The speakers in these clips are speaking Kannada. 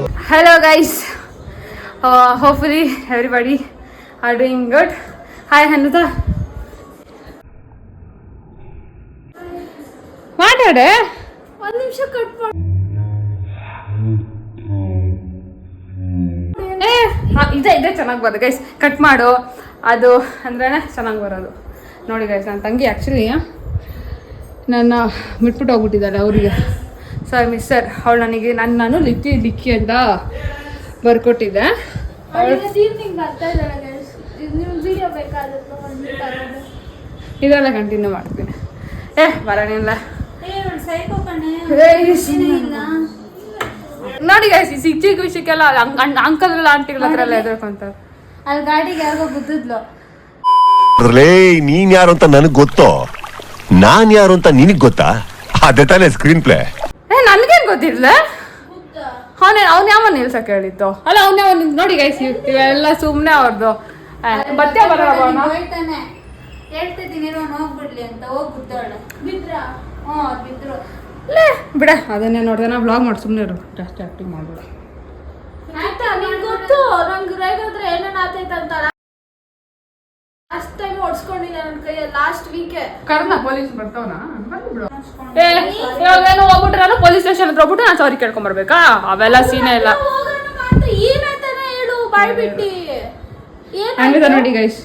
Hello guys, hopefully everybody are doing good. Hi Hanuta. ಮಾತಾಡೆ ಒಂದು ನಿಮಿಷ ಕಟ್ ಮಾಡಿ. ಇದೇ ಚೆನ್ನಾಗಿ ಬರೋದು ಗೈಸ್, ಕಟ್ ಮಾಡು ಅದು ಅಂದ್ರೆ ಚೆನ್ನಾಗಿ ಬರೋದು. ನೋಡಿ ಗೈಸ್, ನನ್ನ ತಂಗಿ ಆ್ಯಕ್ಚುಲಿ ನನ್ನ ಬಿಟ್ಬಿಟ್ಟು ಹೋಗ್ಬಿಟ್ಟಿದ್ದಾಳೆ ಅವರಿಗೆ. ಸರ್ ಮಿಸ್ಸರ್ ಅವಳು ನನಗೆ ನಾನು ಲಿಕ್ಕಿ ಅಂತ ಬರ್ಕೊಟ್ಟಿದ್ದೆ. ಇದೆಲ್ಲ ಕಂಟಿನ್ಯೂ ಮಾಡ್ತೀನಿ. ಬರೋಣಿಲ್ಲ ನೋಡಿ ಗೈಸ್, ಚಿಕ್ಕ ವಿಷಯಕ್ಕೆಲ್ಲ ಅಂಕಲ್ಗಳ ಆಂಟಿಗಳ ಹತ್ರ ಎಲ್ಲ ಎದುರ್ಕೊಂತಾರೆ. ಅಲ್ಲಿ ಗಾಡಿಗೆ ಯಾರಿಗೋ ಗುದ್ದಿದ್ಲು. ಅದ್ರಲ್ಲೇ ನೀನ್ ಯಾರು ಅಂತ ನನಗ್ ಗೊತ್ತೋ, ನಾನ್ ಯಾರು ಅಂತ ನಿನಗ್ ಗೊತ್ತಾ? ಅದೇ ತಾನೇ ಸ್ಕ್ರೀನ್ ಪ್ಲೇ. ನನ್ಗೇನ್ ಗೊತ್ತಿರ್ಲ, ಅವ್ನ ಯಾವ ನಿಲ್ಸಕ್ ಹೇಳಿತ್ತು ಅಲ್ಲ, ಅವ್ನ ನೋಡಿ ಗೈಸ್, ಇವೆಲ್ಲ ಸುಮ್ನೆ ಅವ್ರದ್ದು. ಮತ್ತೆ ಹೇಳ್ತಿದ್ದೀನಿ ಹೋಗ್ಬಿಡ್ಲಿ ಅಂತ ಹೋಗ್ಬಿಡ್ತಾಳೆ. ಬಿದ್ರು ಬಿಡ, ಅದನ್ನೇ ನೋಡ್ದೆ ನಾ ಬ್ಲಾಗ್ ಮಾಡಿ ಸುಮ್ಮನೆ ಇರು, ಜಾಸ್ತಿ ಆಕ್ಟಿಂಗ್ ಮಾಡ್ಬಿಡ. ಗೊತ್ತು ನಂಗೆ ರೇಗಾದ್ರೆ ಏನೇನ್ ಆತೈತೆ ಅಂತ. ಲಾಸ್ಟ್ ಟೈಮ್ ಹೊಡ್ಸ್ಕೊಂಡಿದ್ದೆ ನನ್ನ ಕೈಯಲ್ಲಿ ಲಾಸ್ಟ್ ವೀಕ್. ಕರ್ನ ಪೊಲೀಸ್ ಬರ್ತಾವನ ಬಂದ್ಬಿಡು. ಇವಾಗೇನು ಹೋಗ್ಬಿಟ್ರೆ ನಾನು ಪೊಲೀಸ್ ಸ್ಟೇಷನ್ ಹತ್ರ ಹೋಗ್ಬಿಟ್ಟು ನಾನು ಸಾರಿ ಕೇಳ್ಕೊಂಬರ್ಬೇಕಾ? ಅವೆಲ್ಲ ಸೀನೇ ಇಲ್ಲ. ಏನಾಯ್ತಾನೆ ಹೇಳು ಬಾಯ್ ಬಿಟ್ಟಿ. ಹಂಗಿದ ನೋಡಿ ಗೈಸ್,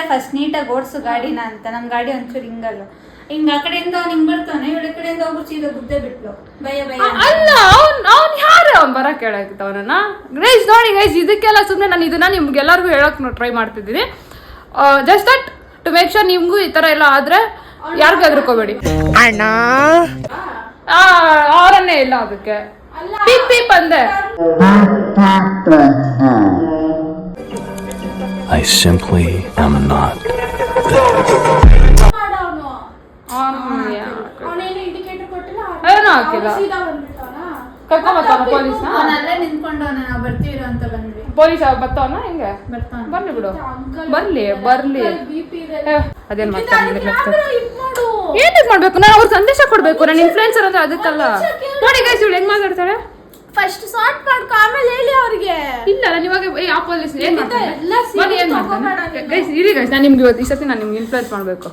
ಫಸ್ಟ್ ನೀಟಾಗಿ ಓಡಿಸು ಗಾಡಿನ ಅಂತ. ನಮ್ ಗಾಡಿ ಒಂಚೂರು ಹಿಂಗಲ್ಲ, ಹಿಂಗ ಆ ಕಡೆಯಿಂದ ಅವ್ನು ಹಿಂಗ್ ಬರ್ತಾನೆ, ಇವಳ ಕಡೆಯಿಂದ ಹೋಗ್ಬಿಟ್ಟು ಸೀದಾ ಗುದ್ದೆ ಬಿಟ್ಲು. ಭಯ ಅಲ್ಲ, ಅವ್ನ್ ಯಾರು ಅವ್ನ್ ಬರಕ್ ಹೇಳಾಗಿತ್ತು ಅವನನ್ನ. ಗೈಸ್ ನೋಡಿ ಗೈಸ್, ಇದಕ್ಕೆಲ್ಲ ಸುಮ್ಮನೆ ನಾನು ಇದನ್ನ ನಿಮ್ಗೆಲ್ಲರಿಗೂ ಹೇಳಕ್ ಟ್ರೈ ಮಾಡ್ತಿದ್ದೀನಿ. Just that to make sure ನಿಮ್ಗೂ ಈ ತರ ಎಲ್ಲ ಆದ್ರೆ ಯಾರಿಗೂ ಹೆದರ್ಕೋಬೇಡಿ ಅಣ್ಣ. ಅವರನ್ನೇ ಇಲ್ಲ ಅದಕ್ಕೆ ಪೀಪ್ ಪೀಪ್ ಅಂದೆ. I simply am not ಏನೂ ಹಾಕಿಲ್ಲ. ಕರ್ಕೊಂಬರ್ತಾನ ಪೊಲೀಸ್, ಅಲ್ಲೇ ನಿಂತ್ಕೊಂಡವನ ನಾವು ಬರ್ತೀವಿ ಅಂತ ಬಂದ್ವಿ. ಪೊಲೀಸ್ ಬರ್ತಾವನ ಹಿಂಗೆ ಬರ್ಲಿ ಬಿಡು, ಬರ್ಲಿ ಬರ್ಲಿ. ಅದೇನ್ ಮಾಡ್ತಾರೆ, ಏನ್ ಮಾಡ್ಬೇಕು? ನಾನು ಅವ್ರ ಸಂದೇಶ ಕೊಡ್ಬೇಕು, ನಾನು ಇನ್ಫ್ಲುಯೆನ್ಸರ್ ಅಂದ್ರೆ ಅದಕ್ಕಲ್ಲ. ನೋಡಿ ಗೈಸ್, ಇವಳು ಹೆಂಗ್ ಮಾತಾಡ್ತಾಳೆ. ಫಸ್ಟ್ ಸಾರ್ಟ್ ಮಾಡ್ಕೊ, ಆಮೇಲೆ ಹೇಳಿ ಅವ್ರಿಗೆ. ಇಲ್ಲ ನಾನು ಇವಾಗ ಆ ಪೊಲೀಸ್ ಏನ್ ಮಾಡ್ತಾನೆ ಗೈಸ್, ಇರಿ ಗೈಸ್, ನಾನು ನಿಮ್ಗೆ ಇವತ್ತು ಈ ಸತಿ ನಾನು ನಿಮ್ಗೆ ಇನ್ಫ್ಲುಯೆನ್ಸ್ ಮಾಡ್ಬೇಕು.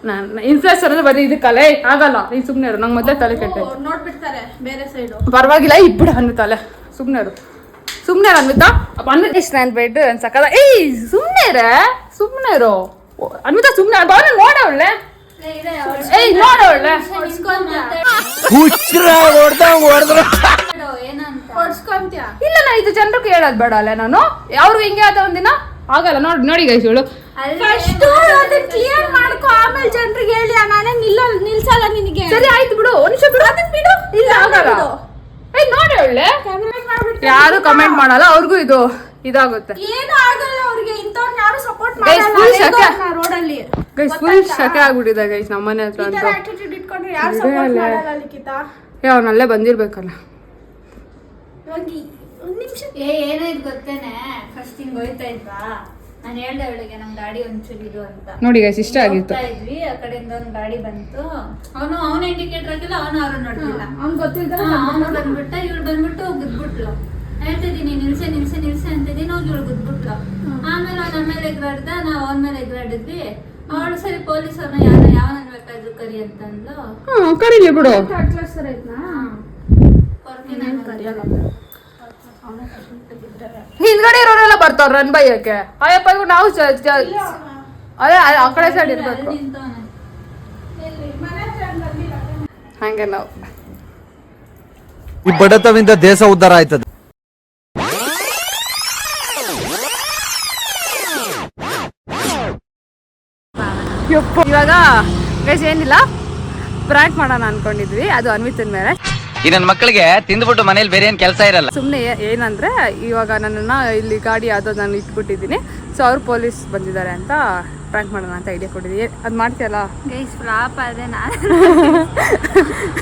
ನಾನು ಇನ್ಫ್ಲುಯೆನ್ಸರ್ ಅಂದ್ರೆ ಬರೀ ಇದಕ್ಕಲ್ಲ ಆಗಲ್ಲ. ನೀನ್ ಸುಮ್ನೆ ಇರು, ನಂಗೆ ಮೊದಲೇ ತಲೆ ಕೆಟ್ಟ ನೋಡ್ಬಿಡ್ತಾರೆ ಬೇರೆ ಸೈಡು. ಪರವಾಗಿಲ್ಲ, ಇಬ್ಬಿಡ ಅನ್ನುತ್ತಲೆ, ಸುಮ್ನೆ ಇರು ಸುಮ್ನೆ ಅನ್ವಿತಾ. ಅನ್ವಿತಾ ಇಷ್ಟ ನಾನು ಬೆಡ್ ಅನ್ಸಕ್ಕಲ್ಲ. ಸುಮ್ನೆ ಇರು ಅನ್ವಿತಾ, ಸುಮ್ನೆ ನೋಡ ಒಳ್ಳೆ ನೋಡ ಒಳ್ಳೆ ಇಲ್ಲ. ನಾನು ಇದು ಜನರಿಗೆ ಹೇಳೋದು ಬೇಡ ಅಲ್ಲ, ನಾನು ಅವ್ರು ಹಿಂಗೆ ಆದ ಒಂದಿನ ಆಗಲ್ಲ. ನೋಡಿ ಗೈಸ್, ಇವಳು ಕ್ಲಿಯರ್ ಮಾಡ್ಕೊ, ಆಮೇಲೆ ಜನರಿಗೆ ಹೇಳಿ. ನಾನೇ ನಿಲ್ಸಲ್ಲ ನಿನಗೆ. ಸರಿ ಆಯ್ತು ಬಿಡು, ಒಂದ್ ನಿಮಿಷ ಬಿಡು, ಅದನ್ನ ಬಿಡು. ಇಲ್ಲ ಆಗಲ್ಲ. ನೋಡಿ ಒಳ್ಳೆ ಯಾರು ಕಮೆಂಟ್ ಮಾಡಲ್ಲ, ಅವ್ರಿಗೂ ಇದು ಇದಾಗುತ್ತೆ. ಏನು ಆಗಲ್ಲ ಅವ್ರಿಗೆ, ಇಂಥವ್ರನ್ನ ಯಾರು ಸಪೋರ್ಟ್ ಮಾಡಲ್ಲ ರೋಡಲ್ಲಿ. ಗೈಸ್ ಫುಲ್ ಶಕೆ ಆಗ್ಬಿಟ್ಟಿದೆ ಗೈಸ್ ನಮ್ಮನೆ ಹತ್ರ ಅಂತ. ಇಟ್ಕೊಂಡ್ರೆ ಯಾರು ಸಪೋರ್ಟ್ ಮಾಡಲ್ಲ ಲಿಖಿತಾ. ಅವನಲ್ಲೇ ಬಂದಿರ್ಬೇಕಲ್ಲ. ಒಂದ್ ನಿಮಿಷ ಏನಾಯ್ತು ಗೊತ್ತೇನೆ, ಫಸ್ಟ್ ಹಿಂಗ್ ಹೋಯ್ತಾ ಇದ್ವಾ, ನಾನು ಹೇಳ್ದೆ ಅವಳಿಗೆ ನಮ್ ಗಾಡಿ ಒಂಚೂರು ಇದು ಅಂತ. ನೋಡಿ ಗೈಸ್, ಇಷ್ಟ ಆಗಿತ್ತು. ಇದ್ವಿ, ಆ ಕಡೆಯಿಂದ ಒಂದ್ ಗಾಡಿ ಬಂತು. ಅವನು ಇಂಡಿಕೇಟರ್ ಹಾಕಿಲ್ಲ, ಅವ್ರು ನೋಡ್ಲಿಲ್ಲ. ಅವ್ನು ಗೊತ್ತಿಲ್ಲ, ಅವನು ಬಂದ್ಬಿಟ್ಟ, ಇವಳು ಬಂದ್ಬಿಟ್ಟು ಗುದ್ಬಿಟ್ಲು. ಹೇಳ್ತಿದ್ದೀನಿ ನಿಲ್ಸೆ ಅಂತಿದ್ದೀನಿ, ಹೋಗಿ ಇವಳು ಗುದ್ಬಿಟ್ಲು. ಆಮೇಲೆ ಅವ್ನ ಮೇಲೆ ಎಗ್ರಾಡ್ದ, ನಾವು ಅವನ ಮೇಲೆ ಎಗ್ರಾಡಿದ್ವಿ. ಅವಳು ಸರಿ ಪೊಲೀಸ್ ಅವ್ರನ್ನ ಯಾವನ ಬೇಕಾದ್ರು ಕರಿ ಅಂತಂದ್ಲು. ಕರೀಲಿ ಬಿಡು. ಹಿಂದ್ಗಡೆ ಇರೋರೆಲ್ಲ ಬರ್ತಾವ್ರ ರನ್ ಬೈಯಕ್ಕೆ. ಅಯ್ಯಪ್ಪ ನಾವು ಅದೇ ಆ ಕಡೆ ಸೈಡ್ ಇರ್ಬೇಕು. ಹಂಗೆ ನಾವು ಈ ಬಡತವಿಂದ ದೇಶ ಉದ್ಧಾರ ಆಯ್ತದೆ. ಇವಾಗ ಏನಿಲ್ಲ, ಪ್ರಾಂಕ್ ಮಾಡೋಣ ಅನ್ಕೊಂಡಿದ್ವಿ. ಅದು ಅನ್ವಿತನ್ ಮೇಲೆ. ಈ ನನ್ನ ಮಕ್ಕಳಿಗೆ ತಿಂದ್ಬಿಟ್ಟು ಮನೇಲಿ ಬೇರೆ ಏನ್ ಕೆಲಸ ಇರಲ್ಲ. ಸುಮ್ಮನೆ ಏನಂದ್ರೆ, ಇವಾಗ ನನ್ನನ್ನ ಇಲ್ಲಿ ಗಾಡಿ ಯಾವ್ದೋ ನಾನು ಇಟ್ಬಿಟ್ಟಿದ್ದೀನಿ. ಸೊ ಅವ್ರು ಪೊಲೀಸ್ ಬಂದಿದ್ದಾರೆ ಅಂತ ಪ್ರಾಂಕ್ ಮಾಡೋಣ ಅಂತ ಐಡಿಯಾ ಕೊಟ್ಟಿದ್ದೀವಿ. ಅದು ಮಾಡ್ತೀಯಲ್ಲ ಗೈಸ್? ಫ್ಲಾಪ್ ಅದೇ. ನಾನು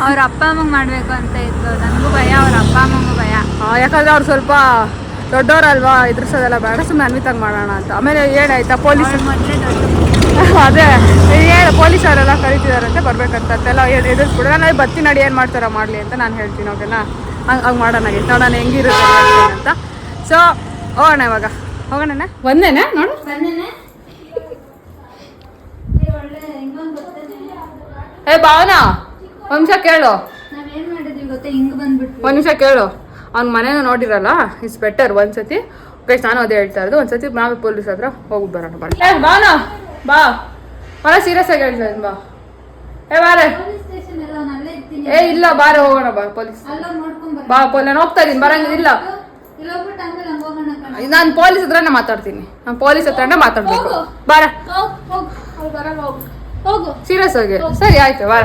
ಅವ್ರ ಅಪ್ಪ ಅಮ್ಮಂಗೆ ಮಾಡಬೇಕು ಅಂತ ಇತ್ತು. ನನಗೂ ಭಯ, ಅವ್ರ ಅಪ್ಪ ಅಮ್ಮಂಗೂ ಭಯ. ಯಾಕಂದ್ರೆ ಅವ್ರು ಸ್ವಲ್ಪ ದೊಡ್ಡವರಲ್ವಾ ಎದುರಿಸೋದೆಲ್ಲ ಬೇಡ, ಸುಮ್ಮನೆ ಅನ್ವಿತಾಗ ಮಾಡೋಣ ಅಂತ. ಆಮೇಲೆ ಏನಾಯ್ತಾ ಪೊಲೀಸ್ ಅದೇ ಏನು ಪೊಲೀಸವರೆಲ್ಲ ಕರಿತಿದಾರಂತೆ ಬರ್ಬೇಕಂತೆಲ್ಲ ಎದುರಿಸ್ಬಿಡು. ನಾನು ಬರ್ತೀನಿ ನಡಿ, ಏನು ಮಾಡ್ತಾರ ಮಾಡಲಿ ಅಂತ ನಾನು ಹೇಳ್ತೀನಿ. ಓಕೆನಾ, ಹಂಗೆ ಮಾಡೋಣ ನೋಡೋಣ ಹೆಂಗಿರುತ್ತೆ ಅಂತ. ಸೊ ಹೋಗೋಣ ಇವಾಗ, ಹೋಗೋಣ. ಒಂದೇನಾ ನೋಡು, ಏ ಭಾವನಾ ಒಂದು ನಿಮಿಷ ಕೇಳು, ನಾವೇನ್ ಮಾಡಿದ್ವಿ ಗೊತ್ತಾ, ಹಿಂಗ್ ಬಂದ್ಬಿಟ್ವಿ. ಒಂದು ನಿಮಿಷ ಕೇಳು. ಅವ್ನ ಮನೇನ ನೋಡಿರಲ್ಲ, ಇಟ್ಸ್ ಬೆಟರ್ ಒಂದ್ಸತಿ. ಗೈಸ್ ನಾನು ಅದೇ ಹೇಳ್ತಾ ಇರೋದು, ಒಂದ್ಸತಿ ನಾವೇ ಪೊಲೀಸ್ ಹತ್ರ ಹೋಗ್ಬಿಟ್ಟು ಬರೋಣ. ಬಾ ಭಾವನಾ, ಬಾ ಬಾ, ಸೀರಿಯಸ್ ಆಗಿ ಹೇಳ್ತಾ ಇದ್ದೀನಿ, ಬಾ. ಏ ಬಾರೆ, ಏ ಇಲ್ಲ ಬಾರೆ ಹೋಗೋಣ, ಬಾ ಪೊಲೀಸ್ ಬಾ. ನಾನು ಹೋಗ್ತಾ ಇದೀನಿ, ಬರಂಗಿಲ್ಲ. ನಾನು ಪೊಲೀಸ್ ಹತ್ರನೇ ಮಾತಾಡ್ತೀನಿ, ನಾನು ಪೊಲೀಸ್ ಹತ್ರನೇ ಮಾತಾಡ್ಬೇಕು. ಬಾರ ಸೀರಿಯಸ್ ಆಗಿ. ಸರಿ ಆಯ್ತು, ಬಾರ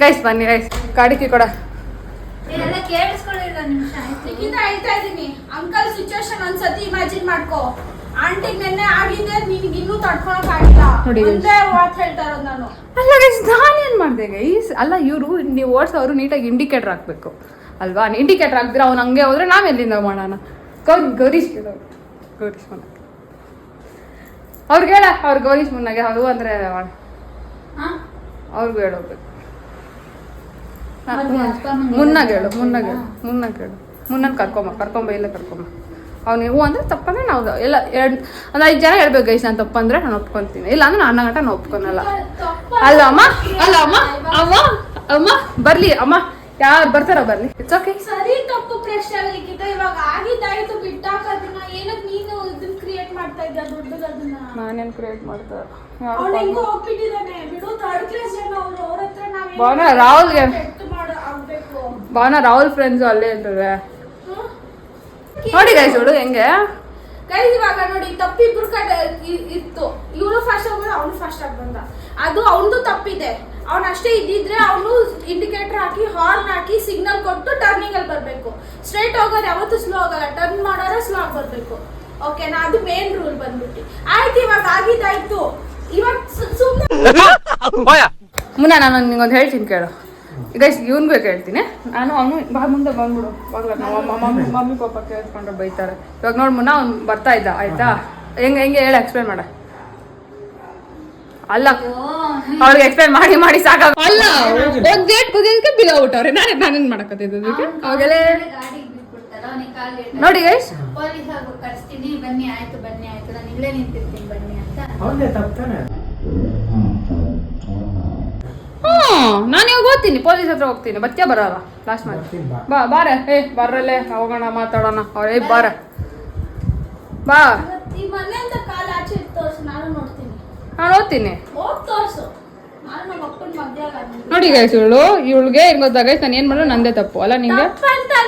ಗೈಸ್, ಬನ್ನಿ ಗೈಸ್. ಗಾಡಿಗೆ ಕೊಡ. ಹೇಳ್ತಾ ಇದೀನಿ ಅಂಕಲ್ ಸಿಚುವೇಶನ್ ಒಂದ್ಸತಿ ಇಮ್ಯಾಜಿನ್ ಮಾಡ್ಕೋ. ಆಂಟಿಗ್ ನೆನ್ನೆ ಆಗಿದೆ, ನಿನ್ಗೆ ಇನ್ನೂ ತಡ್ಕೊಳಕ್ ಆಗಿಲ್ಲ. ಒಂದೇ ಮಾತು ಹೇಳ್ತಾ ಇರೋದು ನಾನು. ಅಲ್ಲ ಗೈಸ್, ನಾನೇನ್ ಮಾಡ್ದೆ ಗೈಸ್? ಅಲ್ಲ ಇವರು ನೀವು ಓಡಿಸೋರು ನೀಟಾಗಿ ಇಂಡಿಕೇಟರ್ ಹಾಕ್ಬೇಕು ಅಲ್ವಾ? ಇಂಡಿಕೇಟರ್ ಹಾಕ್ದಿರ ಅವ್ನು ಹಂಗೆ ಹೋದ್ರೆ ನಾವೆಲ್ಲಿಂದ ಮಾಡೋಣ? ಗೌರೀಶ್ ಕೇಳೋ, ಗೌರೀಶ್ ಮುನ್ನ ಅವ್ರಿಗೆ ಹೇಳ, ಅವ್ರು ಗೌರೀಶ್ ಮುನ್ನಾಗೆ ಅದು ಅಂದ್ರೆ ಅವ್ರಿಗೂ ಹೇಳೋಗ್ಬೇಕು. ಮುನ್ನಾಗ ಹೇಳು, ಮುನ್ನನ್ ಕರ್ಕೊಂಬ ಇಲ್ಲ ಕರ್ಕೊಂಬ. ಅವ್ನು ಹೂ ಅಂದ್ರೆ ತಪ್ಪಂದ್ರೆ ನಾವು ಎಲ್ಲ ಒಂದು 5 ಜನ ಹೇಳ್ಬೇಕು ಗೈಸ್. ನಾನು ತಪ್ಪಂದ್ರೆ ನಾನು ಒಪ್ಕೊಂತೀನಿ, ಇಲ್ಲ ಅಂದ್ರೆ ನಾನು ಗಂಟ ನಾನು ಒಪ್ಕೊನಲ್ಲ. ಅಲ್ಲ ಅಮ್ಮ, ಅಮ್ಮ ಬರ್ಲಿ, ಅಮ್ಮ ಯಾರು ಬರ್ತಾರ ಬರ್ಲಿ, ಇಟ್ಸ್ ಓಕೆ. ಸರಿ ತಪ್ಪು ಪ್ರಶ್ನೆ ಲಿಖಿತ, ಇವಾಗ ಆಗಿದ್ದಾಯ್ತು, ಬಿಟ್ಟಾಕದನ್ನ ಏನಕ್ ನೀನು ಇದನ್ನ ಕ್ರಿಯೇಟ್ ಮಾಡ್ತಾ ಇದ್ದ ದೊಡ್ಡದನ್ನ? ನಾನೇನ್ ಕ್ರಿಯೇಟ್ ಮಾಡ್ತಾ ಅವ್ನು ಹೆಂಗೋ ಹೋಗ್ಬಿಟ್ಟಿದ್ದಾನೆ ಬಿಡು. ಥರ್ಡ್ ಕ್ಲಾಸ್ ಜನ ಅವ್ರು, ಅವ್ರ ಹತ್ರ ನಾವೇನು ಭಾವನಾ ರಾಹುಲ್ಗೆ ಆಗ್ಬೇಕು. ಭಾವನಾ ರಾಹುಲ್ ಫ್ರೆಂಡ್ಸು ಅಲ್ಲೇ ಇರ್ತವೆ ನೋಡಿ ಗೈಸ್. ಇವಳು ಹೆಂಗೆ ಗೈಸ್, ಇವಾಗ ನೋಡಿ ತಪ್ಪಿಬ್ರು ಕಡೆ ಇತ್ತು. ಇವಳು ಫಸ್ಟ್ ಹೋಗೋದು, ಅವನು ಫಸ್ಟ್ ಆಗಿ ಬಂದ. ಅದು ಅವನದು ತಪ್ಪಿದೆ. ಅವ್ನು ಅಷ್ಟೇ ಇದ್ದಿದ್ರೆ ಅವನು ಇಂಡಿಕೇಟರ್ ಹಾಕಿ ಹಾರ್ನ್ ಹಾಕಿ ಸಿಗ್ನಲ್ ಕೊಟ್ಟು ಟರ್ನಿಂಗ್ ಅಲ್ಲಿ ಬರ್ಬೇಕು. ಸ್ಟ್ರೈಟ್ ಹೋಗೋದು ಯಾವತ್ತೂ ಸ್ಲೋ ಆಗಲ್ಲ, ಟರ್ನ್ ಮಾಡೋರೆ ಸ್ಲೋ ಆಗಿ ಬರ್ಬೇಕು. ಓಕೆನಾ? ಅದು ಮೇನ್ ರೂಲ್ ಬಂದ್ಬಿಟ್ಟು. ಆಯ್ತು, ಇವಾಗ ಆಗಿದ್ದಾಯ್ತು. ಇವಾಗ ಸುಮ್ಮನೆ ಮುನ್ನ ನಾನು ನಿಂಗೊಂದು ಹೇಳ್ತೀನಿ ಕೇಳು ಗೈಸ್. ಇವನ್ಗೂ ಹೇಳ್ತೀನಿ ನಾನು, ಅವನು ಬಾ ಮುಂದೆ ಬಂದ್ಬಿಡು, ಮಮ್ಮಿ ಪಾಪ ಕೇಳ್ಕೊಂಡ್ರೆ ಬೈತಾರೆ. ಇವಾಗ ನೋಡ್ ಮುನ್ನ ಅವ್ನು ಬರ್ತಾ ಇದ್ದ, ಆಯ್ತಾ? ಹೆಂಗೆ ಹೇಳಿ ಎಕ್ಸ್ಪ್ಲೇನ್ ಮಾಡ. ಅಲ್ಲ ಅವ್ರಿಗೆ ಎಕ್ಸ್ಪ್ಲೇನ್ ಮಾಡಿ ಸಾಕ. ಅಲ್ಲ ಗೇಟ್ ಬಗೆದಕ್ಕೆ ಬಿದ್ದೋಗ್ಬಿಟ್ಟವ್ರೆ. ನಾನೇನ್ ಮಾಡಕತ್ತಿದ್ದೆ ಅವಾಗೆಲ್ಲ ನೋಡಿ ಗೈಸ್. ಪೊಲೀಸ್ ಕರ್ಸ್ತೀನಿ, ಬನ್ನಿ ಆಯ್ತು ಬನ್ನಿ ಆಯ್ತು, ನಾನು ಇಲ್ಲೇ ನಿಂತಿರ್ತೀನಿ ಬನ್ನಿ ಅಂತ. ನಾನು ಇವಾಗ ಹೋಗ್ತೀನಿ, ಪೊಲೀಸ್ ಹತ್ರ ಹೋಗ್ತೀನಿ. ಬಚ್ಚ ಬರಲ್ಲ ಲಾಸ್ಟ್ ಮಾಡಿ. ಬಾರ, ಏ ಬರ್ರಲ್ಲೇ ಹೋಗೋಣ ಮಾತಾಡೋಣ. ಅವ್ರೇ ಬಾರ, ಬಾ. ಈ ಮನೆಯಿಂದ ಕಾಲ ಆಚೆ ಇಟ್ಟು ತೋರ್ಸು, ನಾನು ನೋಡ್ತೀನಿ. ನಾನು ಓದ್ತೀನಿ, ಹೋಗ್ ತೋರ್ಸು. ನಾನು ನಮ್ಮ ಅಪ್ಪನ ಮಧ್ಯ ನೋಡಿ ಗೈಸ್. ಇವಳಿಗೆ ಏನ್ ಗೊತ್ತಾ ಗೈಸ್, ನಾನು ಏನ್ ಮಾಡೋದು ನಂದೇ ತಪ್ಪು ಅಲ್ಲ. ನಿಂಗೆ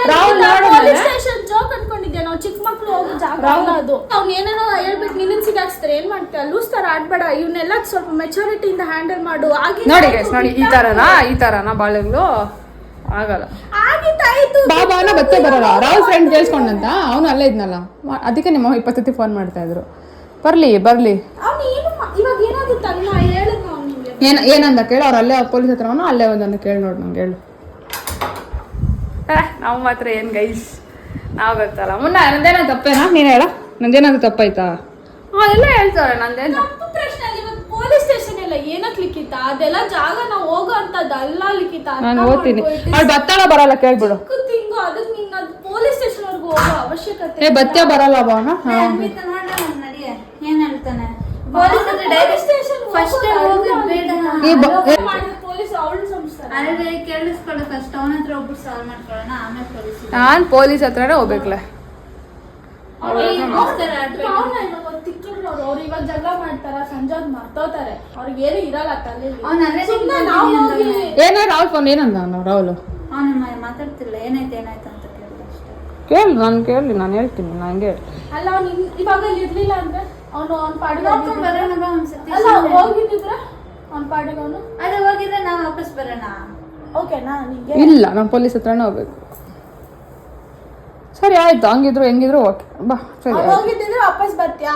ಪೊಲೀಸ್ ಸ್ಟೇಷನ್ ಜೋಕ್ ಅನ್ಕೊಂಡಿದ್ದೆ ನಾವು. ಚಿಕ್ಕ ಮಕ್ಳು ಹೋಗೋ ಜಾಗ ಅದು. ಅವ್ನು ಏನೇನೋ ಹೇಳ್ಬಿಟ್ಟು ನಿನ್ನ ಸಿಗಾಕ್ಸ್ತಾರೆ. ಏನ್ ಮಾಡ್ತೀಯ? ಲೂಸ್ ತರ ಆಡ್ಬೇಡ. ಇವನ್ನೆಲ್ಲ ಸ್ವಲ್ಪ ಮೆಚುರಿಟಿಯಿಂದ ಹ್ಯಾಂಡಲ್ ಮಾಡು. ನೋಡಿ ಗೈಸ್, ನೋಡಿ ಈ ತರನಾ ಬಾಳೆಗಳು ಆಗಲ್ಲ. ಆಗಿದ್ದಾಯ್ತು. ಬಾಬಾನ ಬತ್ತೆ ಬರಲ್ಲ. ರಾಹುಲ್ ಫ್ರೆಂಡ್ ಕೇಳಿಸ್ಕೊಂಡಂತ ಅವನು ಅಲ್ಲೇ ಇದ್ನಲ್ಲ, ಅದಕ್ಕೆ ನಿಮ್ಮ 20 ಸತಿ ಫೋನ್ ಮಾಡ್ತಾ ಇದ್ರು. ಬರ್ಲಿ ಅವ್ನು ಏನು ಇವಾಗ ಏನಾಗುತ್ತಲ್ಲ ಹೇಳಿದ್ ನಾವು ನಿಮ್ಗೆ. ಏನಂದ ಕೇಳು. ಅವ್ರು ಅಲ್ಲೇ ಪೊಲೀಸ್ ಹತ್ರವನು ಅಲ್ಲೇ ಒಂದನ್ನು ಕೇಳಿ ನೋಡಿ ನಂಗೆ ಹೇಳು. ನಾವು ಮಾತ್ರ ಏನು ಗೈಸ್, ನಾವು ಗೊತ್ತಲ್ಲ. ಮುನ್ನ ನಂದೇನೋ ತಪ್ಪೇನಾ? ನೀನು ಹೇಳ, ನಂದೇನಾದ್ರು ತಪ್ಪಾಯ್ತಾ? ಎಲ್ಲ ಹೇಳ್ತಾರೆ ನಂದೇನು ತಪ್ಪು ಪ್ರಶ್ನೆ. ಇವಾಗ ಪೊಲೀಸ್ ಸ್ಟೇಷನ್ ಎಲ್ಲ ಏನಕ್ಕೆ ಲಿಖಿತ? ಅದೆಲ್ಲ ಜಾಗ ನಾವು ಹೋಗೋ ಅಂತದ್ದಲ್ಲ ಲಿಖಿತ. ನಾನು ಓದ್ತೀನಿ. ಅವ್ಳು ಬತ್ತಾಳ ಬರಲ್ಲ ಕೇಳ್ಬಿಡು. ತಿಂಗು ಅದಕ್ಕೆ ನೀನು ಅದು ಪೊಲೀಸ್ ಸ್ಟೇಷನ್ ವರ್ಗು ಹೋಗೋ ಅವಶ್ಯಕತೆ. ಏ ಬತ್ತೆ ಬರಲ್ಲ ಬಾನ. ನಡಿಯ ಏನ್ ಹೇಳ್ತಾನೆ? ಪೊಲೀಸ್ ಸ್ಟೇಷನ್ ಫಸ್ಟ್ ಪೊಲೀಸ್ ಅವಳು ಸಂಸ್ಥೆ. ಅದೇ ಕೇಳಿಸ್ಕೊಳ್ಳೋ ಫಸ್ಟ್ ಅವನ ಹತ್ರ ಒಬ್ರು ಸಾಲ್ವ್ ಮಾಡ್ಕೊಳ್ಳೋಣ, ಆಮೇಲೆ ಪೊಲೀಸ್. ನಾನು ಪೊಲೀಸ್ ಹತ್ರನೇ ಹೋಗ್ಬೇಕಲ್ಲ. ಅವ್ರು ಇವಾಗ ಜಗಳ ಮಾಡ್ತಾರ, ಸಂಜೆ ಮರ್ತೋತಾರೆ. ಅವ್ರಿಗೆ ಏನು ಇರಲ್ಲ ತಲೆಯಲ್ಲಿ. ಏನೋ ರಾಹುಲ್ ಫೋನ್ ಏನಂದ ರಾಹುಲ್? ಅವನು ಮಾತಾಡ್ತಿಲ್ಲ. ಏನಾಯ್ತು ಅಂತ ಕೇಳಿದ ಅಷ್ಟೇ. ಕೇಳಿ ನಾನು ಹೇಳ್ತೀನಿ. ನಂಗೆ ಅಲ್ಲ, ಅವ್ನು ಇವಾಗ ಇರ್ಲಿಲ್ಲ ಅಂದ್ರೆ ಅವ್ನು ಪಾಡಿಗೆ ಹೋಗಿದ್ರೆ ಅವ್ನ ಪಾಡಿಗೆ ಅವನು ಅದೇ ಹೋಗಿದ್ರೆ ನಾವು ವಾಪಸ್ ಬರೋಣ. ಓಕೆನಾ? ನಿಂಗೆ ಇಲ್ಲ, ನಾನು ಪೊಲೀಸ್ ಹತ್ರನೇ ಹೋಗ್ಬೇಕು. ಸರಿ ಆಯ್ತು, ಹಂಗಿದ್ರು ಹೆಂಗಿದ್ರು ಓಕೆ ಬಾ. ಸರಿ ಹೋಗಿದ್ದಿದ್ರೆ ವಾಪಸ್ ಬರ್ತೀಯಾ?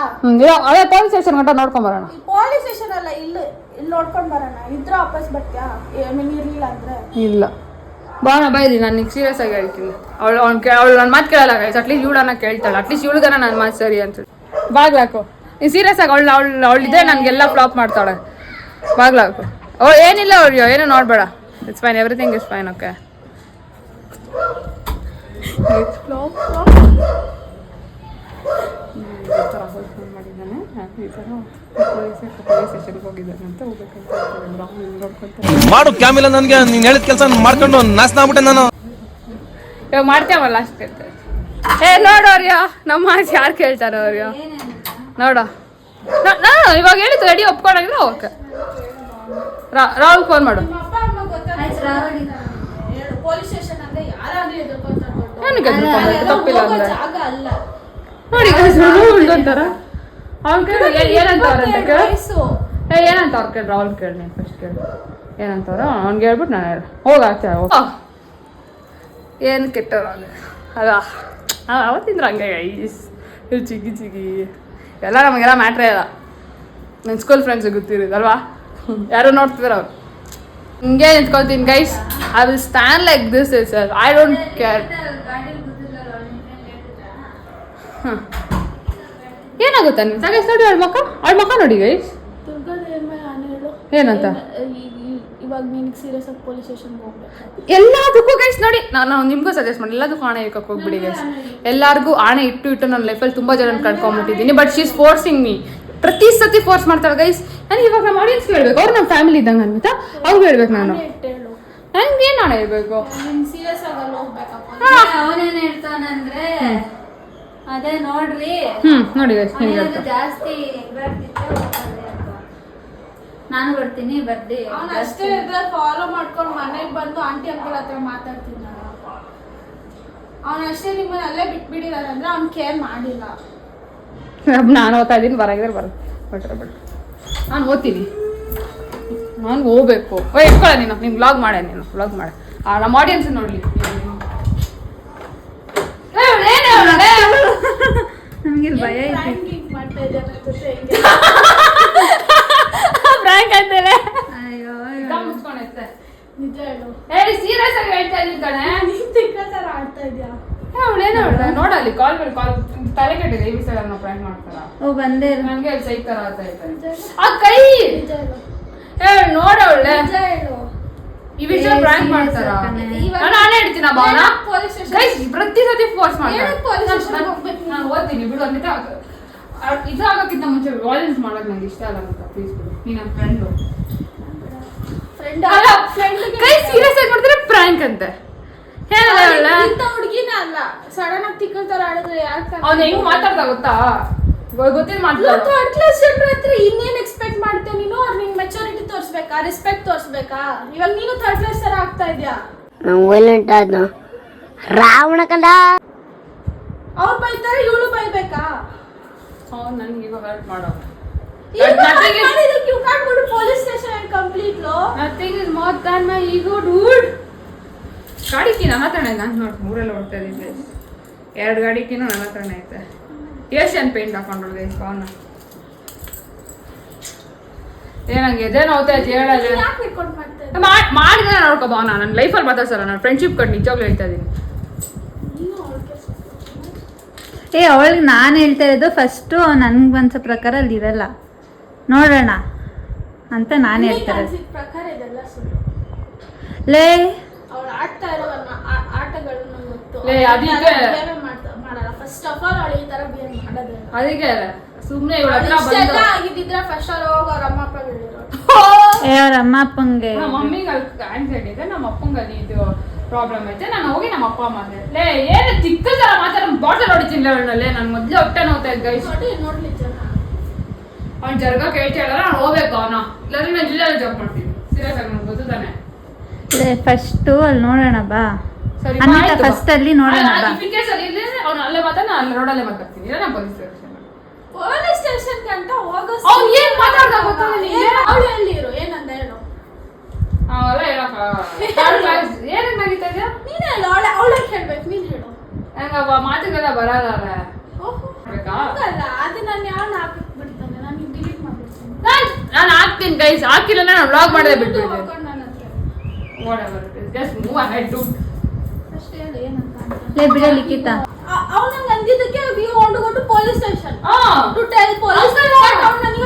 ಅದೇ ಪೊಲೀಸ್ ಸ್ಟೇಷನ್ ಗಂಟ ನೋಡ್ಕೊಂಡ್ ಬರೋಣ. ಪೊಲೀಸ್ ಸ್ಟೇಷನ್ ಅಲ್ಲ, ಇಲ್ಲಿ ನೋಡ್ಕೊಂಡ್ ಬರೋಣ. ಇದ್ರೆ ವಾಪಸ್ ಬರ್ತೀಯಾ? ಇರ್ಲಿಲ್ಲ ಅಂದ್ರೆ ಇಲ್ಲ. ಬಾಣ ಬೈರಿ ನಾನು ನಿಂಗೆ ಸೀರಿಯಸ್ ಆಗಿ ಹೇಳ್ತೀನಿ. ಅವಳು ನನ್ನ ಮಾತು ಕೇಳಲ್ಲ ಗೈಸ್. ಅಟ್ಲೀಸ್ಟ್ ಇವಳನ್ನ ಕೇಳ್ತಾಳೆ. ಅಟ್ಲೀಸ್ಟ್ ಇವಳಿಗಾರ ನನ್ನ ಮಾತು ಸರಿ ಅಂತ. ಬಾಗ್ಲಾಕು ನೀನು ಸೀರಿಯಸ್ ಆಗಿ ಅವಳಿದ್ರೆ ನನಗೆಲ್ಲ ಫ್ಲಾಪ್ ಮಾಡ್ತಾಳೆ. ಬಾಗ್ಲಾಕು ಏನಿಲ್ಲ ಅವ್ರು ಏನೂ ನೋಡಬೇಡ. It's fine, everything is fine. Okay ಮಾಡು ಕ್ಯಾಮಿಲ್ಲ ನನ್ಗೆ ನೀನ್ ಹೇಳಿದ ಕೆಲಸ ಮಾಡ್ಕೊಂಡು ನಾಶನ ಆಗ್ಬಿಟ್ಟೆ ನಾನು. ಇವಾಗ ಮಾಡ್ತೇವಲ್ಲ ಅಷ್ಟು ಕೇಳ್ತಾರೆ. ನೋಡೋರ್ಯೋ ನಮ್ಮ ಮಾತು ಯಾರು ಕೇಳ್ತಾರ ಅವ್ರಿಯೋ ನೋಡ. ಇವಾಗ ಹೇಳಿದ್ದು ರೆಡಿ ಒಪ್ಕೊಂಡಾಗಿದ್ರೆ ಓಕೆ. ರಾಹುಲ್ ಫೋನ್ ಮಾಡು. ಪೊಲೀಸ್ ಸ್ಟೇಷನ್ ಅಂದ್ರೆ ಯಾರಾದ್ರೂ ಎದುರ್ಕೊಂತಾರೆ. ನನಗೆ ತಪ್ಪಿಲ್ಲ ಅಂದ್ರೆ ಜಾಗ ಅಲ್ಲ ನೋಡಿ ಉಳ್ದೊಂತಾರ. ಅವ್ನು ಕೇಳು ಏನಂತವ್ರಂತ ಕೇಳು. ಏನಂತ ಅವ್ರು ಕೇಳ್ರಿ. ಅವ್ನು ಕೇಳಿ ನೀನು ಫಸ್ಟ್ ಕೇಳಿ ಏನಂತವ್ರ. ಅವ್ನಿಗೆ ಹೇಳ್ಬಿಟ್ಟು ನಾನು ಹೇಳಿ ಹೋಗಾಗ್ತೇವೆ. ಏನು ಕೆಟ್ಟವ್ರು ಅದು ಅದ ಅವತ್ತಿಂದ್ರೆ ಹಂಗೆ ಗೈಸ್. ಇಲ್ಲಿ ಚಿಗಿ ಎಲ್ಲ ನಮಗೆಲ್ಲ ಮ್ಯಾಟ್ರೇ ಇಲ್ಲ. ನನ್ನ ಸ್ಕೂಲ್ ಫ್ರೆಂಡ್ಸಿಗೆ ಗೊತ್ತಿರೋದಲ್ವಾ, ಯಾರು ನೋಡ್ತಿದಾರ ಅವ್ರು. ಹಿಂಗೆ ನಿಂತ್ಕೊಳ್ತೀನಿ guys. I will stand like this is I don't care. ಏನಾಗುತ್ತೆ ನೀವು ಗೈಸ್ ನೋಡಿ ಅವಳ ಮಕ್ಕ ನೋಡಿ ಗೈಸ್. ಏನಂತ ಇವಾಗ ನಿನಗೆ ಸೀರಿಯಸ್ ಆಗಿ ಪೊಲೀಸ್ ಸ್ಟೇಷನ್ಗೆ ಹೋಗ್ಬೇಕು. ಎಲ್ಲದಕ್ಕೂ ಗೈಸ್ ನೋಡಿ ನಾನು ನಿಮಗೂ ಸಜೆಸ್ಟ್ ಮಾಡಿ ಎಲ್ಲದಕ್ಕೂ ಆಣೆ ಇಕ್ಕಕ್ಕೆ ಹೋಗ್ಬಿಡಿ ಗೈಸ್. ಎಲ್ಲರಿಗೂ ಆಣೆ ಇಟ್ಟು ನನ್ನ ಲೈಫಲ್ಲಿ ತುಂಬ ಜನ ಕಳ್ಕೊಂಡ್ಬಿಟ್ಟಿದ್ದೀನಿ. But she is forcing me. ಪ್ರತಿ ಸತಿ ಫೋರ್ಸ್ ಮಾಡ್ತಾಳೆ ಗೈಸ್. ನನಗೆ ಇವಾಗ ನಮ್ಮ ಆಡಿಯನ್ಸ್ ಹೇಳ್ಬೇಕು. ಅವ್ರು ನಮ್ಮ ಫ್ಯಾಮಿಲಿ ಇದ್ದಂಗೆ ಅನ್ಬಿಟ್ಟ ಅವ್ರು ಹೇಳ್ಬೇಕು. ನಾನು ನಂಗೆ ಏನು ಆಣೆ ಇರಬೇಕು. ಸೀರಿಯಸ್ ಆಗಿ ಹೋಗ್ಬೇಕಪ್ಪ. ಅವನೇನ್ ಹೇಳ್ತಾನಂದ್ರೆ ಅದೇ ನೋಡ್ರಿ ನೋಡಿ ಗೈಸ್ ಜಾಸ್ತಿ ನಾನು ಬರ್ತೀನಿ ಬರ್ದಿ. ಅವ್ನು ಅಷ್ಟೇ ಇದ್ರೆ ಫಾಲೋ ಮಾಡ್ಕೊಂಡು ಮನೆಗೆ ಬಂದು ಆಂಟಿ ಅಂಕಲ್ ಹತ್ರ ಮಾತಾಡ್ತೀನಿ ನಾನು. ಅವ್ನು ಅಷ್ಟೇ ನಿಮ್ಮನ್ನ ಅಲ್ಲೇ ಬಿಟ್ಬಿಟ್ಟಿದ್ದಾರೆ ಅಂದ್ರೆ ಅವ್ನು ಕೇರ್ ಮಾಡಿಲ್ಲ. ನಾನು ಓದ್ತಾ ಇದ್ದೀನಿ. ಬರಾಗಿದ್ರೆ ಬಟ್ ನಾನು ಓದ್ತೀನಿ. ನಾನು ಹೋಗ್ಬೇಕು. ಇಟ್ಕೊಳ್ಳೆ ನೀನು ವ್ಲಾಗ್ ಮಾಡೆ. ನೀನು ವ್ಲಾಗ್ ಮಾಡೆ ನಮ್ಮ ಆಡಿಯನ್ಸ್ ನೋಡ್ಲಿ. ನಮ್ಗೆ ಭಯ ಮಾಡ್ತಾ ಇದ್ದಾರೆ ಫ್ರಾಂಕ್ ಅಂತೇನೆ. ಅಯ್ಯೋ ನಿಜ ಹೇಳು. ಸೀರಿಯಸ್ ಆಗಿ ಹೇಳ್ತಾ ಇದ್ದೀನಿ ಕಣೆ. ನೀನ್ ತಿಕ್ಕತರ ಆಡ್ತಾ ಇದ್ಯಾ? ನೋಡಲ್ಲಿ ಕಾಲ್ ಮೇಲೆ ಕಾಲ್ ತಲೆ ಕೆಟ್ಟಿದೆ. ಈ ವಿಷಯ ಫ್ರಾಂಕ್ ಮಾಡ್ತಾರ. ಓ ಬಂದೇ ನನಗೆ ಅಲ್ಲಿ ಸೈಕ್ ತರ ಆಗ್ತಾ ಇರ್ತಾರೆ. ಆ ಕೈ ನೋಡವಳೆ ನಿಜ ಹೇಳು. ಈ ವಿಷಯ ಫ್ರಾಂಕ್ ಮಾಡ್ತಾರ. ನಾನೇ ಹೇಳ್ತೀನ ಭಾವನ ಪೊಲೀಸ್ ಸ್ಟೇಷನ್ ಪ್ರತಿ ಸತಿ ಫೋರ್ಸ್ ಏನಕ್ಕೆ ಪೊಲೀಸ್ ಸ್ಟೇಷನ್ ಹೋಗ್ಬೇಕು? ನಾನು ಓದ್ತೀನಿ ಬಿಡು ಅಂದಿದ್ದ. ಇದು ಆಗೋಕ್ಕಿಂತ ಮುಂಚೆ ವಾಲೆನ್ಸ್ ಮಾಡೋದು ನಂಗೆ ಇಷ್ಟ ಅಲ್ಲ ಅಂತ. ಪ್ಲೀಸ್ ಬಿಡು. ನೀನು ನನ್ನ ಫ್ರೆಂಡು. ಕೈ ಸೀರಿಯಸ್ ಆಗಿ ಮಾಡ್ತಾರೆ ಫ್ರಾಂಕ್ ಅಂತೆ. ಇಂಥ ಹುಡುಗಿನ ಅಲ್ಲ. ಸಡನ್ ಆಗಿ ತಿಕ್ಕಲ್ ತರ ಆಡಿದ್ರೆ ಯಾಕೆ? ಅವ್ನು ಹೆಂಗ್ ಮಾತಾಡ್ತಾ ಗೊತ್ತಾ? ಗೊತ್ತಿಲ್ಲ ಮಾತಾಡ್ತಾ. ಥರ್ಡ್ ಕ್ಲಾಸ್ ಜನರ ಹತ್ರ ಇನ್ನೇನ್ ಎಕ್ಸ್ಪೆಕ್ಟ್ ಮಾಡ್ತೇವೆ ನೀನು? ಅವ್ರು ನಿಂಗೆ ಮೆಚುರಿಟಿ ತೋರಿಸ್ಬೇಕಾ, ರೆಸ್ಪೆಕ್ಟ್ ತೋರಿಸ್ಬೇಕಾ? ಇವಾಗ ನೀನು ಥರ್ಡ್ ಕ್ಲಾಸ್ ತರ ಆಗ್ತಾ ಇದ್ಯಾ? ರಾವಣ ಕಂದ ಅವ್ರು ಬೈತಾರೆ ಇವಳು ಬೈಬೇಕಾ? ಅವ್ನು ನನ್ಗೆ ಇವಾಗ ಹರ್ಟ್ ಮಾಡೋ. You can't go to police station and complete law. Nothing is more than my ego, dude. ಗಾಡಿಕಿ ನನ್ನ ಹತ್ರನೇ ನಾನು ನೋಡಿ ಮೂರಲ್ಲಿ ಓಡ್ತಾ ಇದ್ದೆ. 2 ಗಾಡಿಕಿನೂ ನನ್ನ ಹತ್ರನೇ ಐತೆ. ಏಷ್ಯನ್ ಪೇಂಟ್ ಹಾಕೊಂಡ್ರು ಗೈಸ್ ಅವನ್ನ. ಏನಂಗೆ ಎದೆ ನೋವ್ತಾ ಇದೆ ಹೇಳಲ್ಲ. ಯಾಕೆ ರೆಕಾರ್ಡ್ ಮಾಡ್ತಾ ಇದ್ದೆ? ಮಾಡಿದ್ರೆ ನೋಡ್ಕೋ ಭಾವನ. ನನ್ನ ಲೈಫಲ್ಲಿ ಮಾತಾಡ್ಸಲ್ಲ. ನಾನು ಫ್ರೆಂಡ್ಶಿಪ್ ಕಟ್ ನಿಜವಾಗ್ಲೂ ಹೇಳ್ತಾ ಇದ್ದೀನಿ. ಅವಳಿಗೆ ನಾನು ಹೇಳ್ತಾ ಇರೋದು ಫಸ್ಟು ನನ್ಗೆ ಬಂದ ಪ್ರಕಾರ ಅಲ್ಲಿ ಇರಲ್ಲ ನೋಡೋಣ ಅಂತ ನಾನು ಹೇಳ್ತಾ ಇರೋದು. ಪ್ರಕಾರ ಇದೆಲ್ಲ ಸುಳ್ಳು. ಲೇ ಅವಳು ಆಡ್ತಾ ಇರೋ ಆಟಗಳು ನಂಗೆ ಗೊತ್ತು. ಮಾಡಲ್ಲ. ಫಸ್ಟ್ ಆಫ್ ಆಲ್ ಅವಳು ಈ ತರ ಬಿಹೇವ್ ಮಾಡೋದಿಲ್ಲ. ಅದಕ್ಕೆ ಸುಮ್ಮನೆ ಇವಳ ಹತ್ರ ಇಷ್ಟೆಲ್ಲ ಬಂದು ಆಗಿದ್ದಿದ್ರೆ ಫಸ್ಟ್ ಆಲ್ ಹೋಗಿ ಅವ್ರ ಅಮ್ಮ ಅಪ್ಪ ಹೇಳಿರೋರು. ಅವ್ರ ಅಮ್ಮ ಅಪ್ಪಂಗೆ ನಮ್ಮ ಮಮ್ಮಿಗೆ ಅಲ್ಲಿ ಆನ್ಸೈಡ್ ಇದೆ, ನಮ್ಮ ಅಪ್ಪಂಗೆ ಅಲ್ಲಿ ಇದು ಪ್ರಾಬ್ಲಮ್ ಐತೆ. ನಾನು ಹೋಗಿ ನಮ್ಮ ಅಪ್ಪ ಮಾತಾಡ್ಲೇ ಏನು ಚಿಕ್ಕ ತರ ಮಾತಾಡ ಬಾಟಲ್ ಹೊಡಿತೀನಿ ಅವಳಲ್ಲೇ. ನಾನು ಮೊದಲೇ ಹೊಟ್ಟೆ ನೋವ್ತಾ ಇದ್ದ ಗೈಸ್. ನೋಡ್ಲಿ ಜನ ಅವ್ನು ಜರ್ಗ ಕೇಳ್ತಾಳ. ನಾನು ಹೋಗ್ಬೇಕು ಅವನ ಇಲ್ಲಾಂದ್ರೆ ನಾನು ಜಿಲ್ಲೆಯಲ್ಲಿ ಜಾಬ್ ಮಾಡ್ತೀನಿ. ಸೀರಿಯಸ್ ಆಗಿ ನನಗೆ ಗೊತ್ತು ತಾನೆ. ಫಸ್ಟು ಅಲ್ಲಿ ನೋಡೋಣ ಬಾ. ಸರಿ ಅನಿತಾ ಫಸ್ಟ್ ಅಲ್ಲಿ ನೋಡೋಣ ಬಾ. ಕೇಸ್ ಅಲ್ಲಿ ಇದ್ರೆ ಅವ್ನು ಅಲ್ಲೇ ಮಾತಾಡ. ನಾನು ಅಲ್ಲಿ ರೋಡಲ್ಲೇ ಮಾತಾಡ್ತೀನಿ. ಇಲ್ಲ ನಾನು ಪೊಲೀಸ್ ಸ್ಟೇಷನ್ ಅಂತ ಹೋಗೋ. ಅವ್ನು ಏನು ಮಾತಾಡ್ದ ಗೊತ್ತಾ ನಿನಗೆ? ಅವಳು ಎಲ್ಲಿ ಇರು ಏನಂದ ಹೇಳು. ಅವೆಲ್ಲ ಹೇಳಕ್ಕ ಏನಕ್ಕೆ ನಡೀತಾ ಇದೆಯಾ? ನೀನೇ ಹೇಳು. ಅವಳಿಗೆ ಹೇಳ್ಬೇಕು. ನೀನ್ ಹೇಳು. ನಂಗೆ ಮಾತುಗೆಲ್ಲ ಬರಲ್ಲ. ಅಲ್ಲ ಅದು ನಾನು ಯಾವನ್ನ ಹಾಕಕ್ ಬಿಡ್ತಾನೆ. ನಾನು ಡಿಲೀಟ್ ಮಾಡ್ಬಿಡ್ತೀನಿ. ನಾನು ಹಾಕ್ತೀನಿ ಗೈಸ್. ಹಾಕಿಲ್ಲ ನಾನು ವ್ಲಾಗ್ ಮಾಡದೆ ಬಿಟ್ಟು ನನ್ನ ಹತ್ರ whatever it is just move ahead do. ಅಷ್ಟೇ ಹೇಳು ಏನಂತ ಅಂತ. ಲೇ ಬಿಡ ಲಿಖಿತ. ಅವನಂಗ್ ಅಂದಿದ್ದಕ್ಕೆ we want to go to police station ah to tell police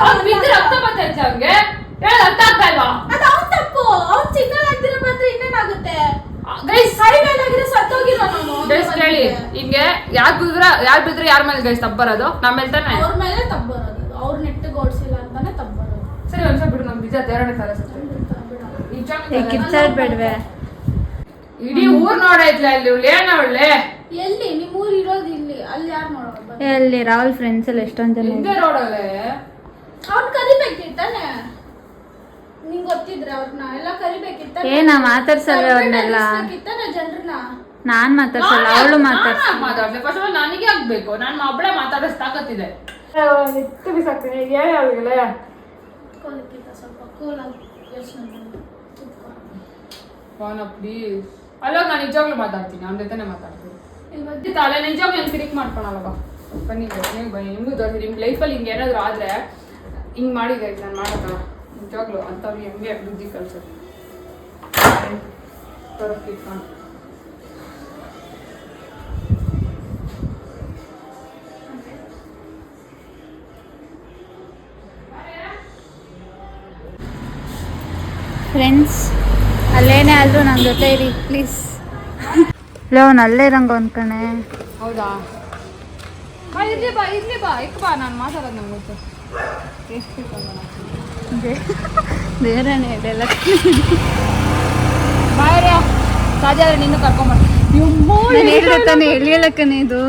ಅವ್ನ್ ಬಿದ್ದು ರಕ್ತ ಬರ್ತೈತೆ ಅವ್ನ್ಗೆ. ಹೇಳು ಅರ್ಥ ಆಗ್ತಾ ಇಲ್ವಾ? ಅದು ಅವ್ನ್ ತಪ್ಪು. ಅವ್ನ್ ಸಿಗ್ನಲ್ ಆಗ್ದಿರ ಬಂದ್ರೆ ಇನ್ನೇನಾಗುತ್ತೆ? ಗೈಸ್ ಸೈಲೆಂಟ್ ಆಗಿದ್ರೆ ಸತ್ತೋಗಿರೋ ನಾನು. ಗೈಸ್ ಕೇಳಿ, ಹಿಂಗೆ ಯಾರ್ ಬಿದ್ರೆ ಯಾರ ಮೇಲೆ ಗೈಸ್ ತಪ್ಪು ಬರೋದು? ನಮ್ಮ ಮೇಲೆ ತಾನೆ. ಅವ್ರ ಮೇಲೆ ತಪ್ಪು ಬರೋದು. ಅವ್ರ ನೆಟ್ಟಿಗೆ ಓಡಿಸಿಲ್ಲ ಅಂತಾನೆ ತಪ್ಪು ಬರೋದು. ಸರಿ ಒಂದ್ಸ ಬಿಡು, ನಮ್ ನಿಜ ದೇವರೇ ತರ ಕಿಚ್ಚಾಡ್ಬೇಡ್ವೆ. ಇಡೀ ಊರ್ ನೋಡೈತ್ಲ ಇಲ್ಲಿ ಇವಳು ಏನ ಒಳ್ಳೆ. ಎಲ್ಲಿ ನಿಮ್ ಊರ್ ಇರೋದು ಇಲ್ಲಿ, ಅಲ್ಲಿ ಯಾರು ನೋಡೋದು? ಅಲ್ಲಿ ರಾಹುಲ್ ಫ್ರೆಂಡ್ಸ್ ಎಲ್ಲ ಎಷ್ಟೊಂದ್ ಜನ ಹಿಂದೆ ರೋಡಲ್ಲೇ ಅವ್ನ್ ಕರಿಬೇಕಿತ್ತಾನೆ, ನಿಂಗ್ ಗೊತ್ತಿದ್ರೆ ಅವ್ರನ್ನ ಎಲ್ಲ ಕರಿಬೇಕಿತ್ತಾನೆ. ಏನ ಮಾತಾಡ್ಸಲ್ವೇ ಅವ್ರನ್ನೆಲ್ಲ? ಜನರನ್ನ ನಾನ್ ಮಾತಾಡ್ಸಲ್ಲ, ಅವಳು ಮಾತಾಡ್ಸ. ಮಾತಾಡ್ದೆ ಫಸ್ಟ್ ಆಫ್ ಆಲ್ ನನಗೆ ಆಗ್ಬೇಕು, ನಾನು ಒಬ್ಬಳೆ ಮಾತಾಡೋದು ತಾಕತ್ತಿದೆ. ಎತ್ತು ಬಿಸಾಕ್ತೀನಿ ಹೇಳಿ ಅವಳಿಗೆಲ್ಲ. ಕೂಲಕ್ಕಿಂತ ಸ್ವಲ್ಪ ಕೂಲಾಗಿ ಯೋಚನೆ ಮಾಡಿ ಫೋನ್ ಪ್ಲೀಸ್. ಅಲ್ಲೋಗ ನಾನು ನಿಜವಾಗ್ಲೂ ಮಾತಾಡ್ತೀನಿ, ಅವ್ನ ಜೊತೆನೆ ಮಾತಾಡ್ತೀನಿ. ಇವತ್ತು ತಲೆ ನಿಜವಾಗ್ಲೂ ಏನು ಕಿರಿಕ್ ಮಾಡ್ಕೊಳಲ್ಲವ. ಬನ್ನಿ ನೀವು ಬನ್ನಿ, ನಿಮಗೂ ತೋರಿಸಿ. ನಿಮ್ಮ ಲೈಫಲ್ಲಿ ಹಿಂಗೆ ಏನಾದರೂ ಆದರೆ ಹಿಂಗೆ ಮಾಡಿದೆ ನಾನು ಮಾಡೋಕ್ಕಲ್ಲ ನಿಜವಾಗ್ಲೂ. ಅಂಥವ್ರಿಗೆ ಹೆಂಗೆ ಬುದ್ಧಿ ಕಳ್ಸೋದು ತೋರಿಸ್ತಿಟ್ಕೊಂಡು. ಫ್ರೆಂಡ್ಸ್ ಅಲ್ಲೇನೇ ಆದ್ರೂ ನನ್ನ ಜೊತೆ ಇರಿ ಪ್ಲೀಸ್. ಇಲ್ಲ ಅವ್ನು ಅಲ್ಲೇ ಇರಂಗ ಅನ್ಕಣೆ. ಹೌದಾ? ಇರ್ಲಿ ಬಾ ಇಕ್ ಬಾ, ನಾನು ಮಾತಾಡೋದು ನಂಗೆ ಗೊತ್ತು. ಎಷ್ಟು ಬೇರೆನೇ ಇದೆಲ್ಲ. ಬಾಯ್ರೆ ಸಾಧ್ಯ ಆದರೆ ನಿನ್ನೂ ಕರ್ಕೊಂಬರ್ತೀನಿ. ಹೇಳಿದ ತಾನೇ ಹೇಳಿಯಲಕ್ಕನೇ ಇದು.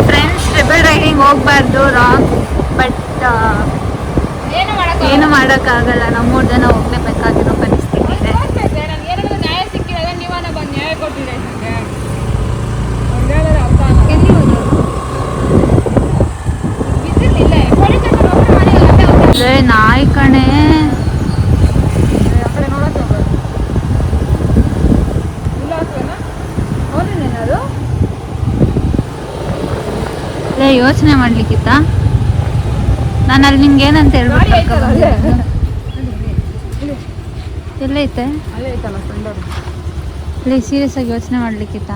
ಫ್ರೆಂಡ್ಸ್ ಟ್ರಿಬಲ್ ರೈಡಿಂಗ್ ಹೋಗ್ಬಾರ್ದು, ರಾಂಗ್. ಬಟ್ ಏನು ಮಾಡೋಕ್ಕಾಗಲ್ಲ, ನಾವು 3 ಜನ ಹೋಗ್ಲೇಬೇಕಾಗಿರೋ ಪರಿಸ್ಥಿತಿ ಇದೆ. ನನಗೆ ಏನಾದ್ರು ನ್ಯಾಯ ಸಿಕ್ಕಿದಾಗ ನೀವನ್ನ ಬಂದು ನ್ಯಾಯ ಕೊಟ್ಟಿದ್ರೆ ನನಗೆ. ನಾಯಿ ಕಣೆ. ಯೋಚನೆ ಮಾಡ್ಲಿಕ್ಕಿತ್ತ ನಾನು ಅಲ್ಲಿ ನಿಮ್ಗೆ ಏನಂತ ಹೇಳ್ಬೇಕು? ಎಲ್ಲೈತೆ ಅಲ್ಲಿ ಸೀರಿಯಸ್ ಆಗಿ ಯೋಚನೆ ಮಾಡ್ಲಿಕ್ಕಿತ್ತ?